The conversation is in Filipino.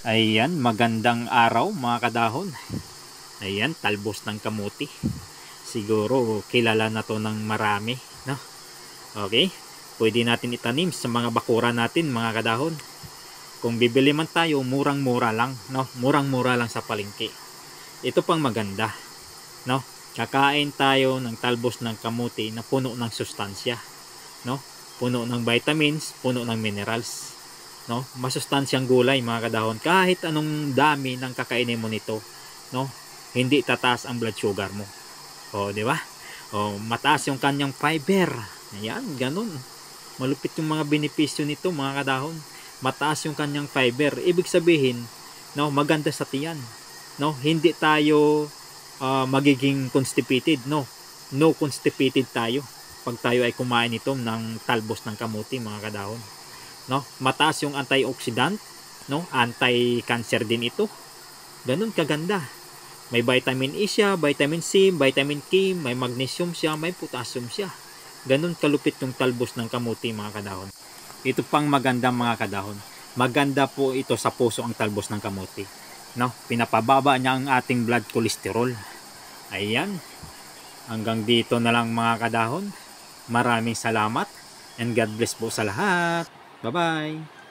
Ayan, magandang araw mga kadahon. Ayan, talbos ng kamuti. Siguro kilala na to ng marami, no? Okay, pwede natin itanim sa mga bakura natin mga kadahon. Kung bibili man tayo, murang-mura lang, no? Murang-mura lang sa palengke. Ito pang maganda, no? Kakain tayo ng talbos ng kamuti na puno ng sustansya, no? Puno ng vitamins, puno ng minerals, no? Masustansyang gulay mga kadahon. Kahit anong dami ng kakainin mo nito, no? Hindi tataas ang blood sugar mo. O, di ba? O, mataas yung kanyang fiber. Ayan, ganun. Malupit yung mga benepisyo nito mga kadahon. Mataas yung kanyang fiber. Ibig sabihin, no, maganda sa tiyan. No, hindi tayo magiging constipated, no. No constipated tayo pag tayo ay kumain ito ng talbos ng kamuti mga kadahon, no? Mataas yung antioxidant, no? Anti-cancer din ito. Ganun kaganda. May vitamin E siya, vitamin C, vitamin K, may magnesium siya, may potassium siya. Ganun kalupit yung talbos ng kamuti mga kadahon. Ito pang maganda mga kadahon. Maganda po ito sa puso ang talbos ng kamuti, no? Pinapababa niya ang ating blood cholesterol. Ayan. Hanggang dito na lang mga kadahon. Maraming salamat and God bless po sa lahat. Bye-bye.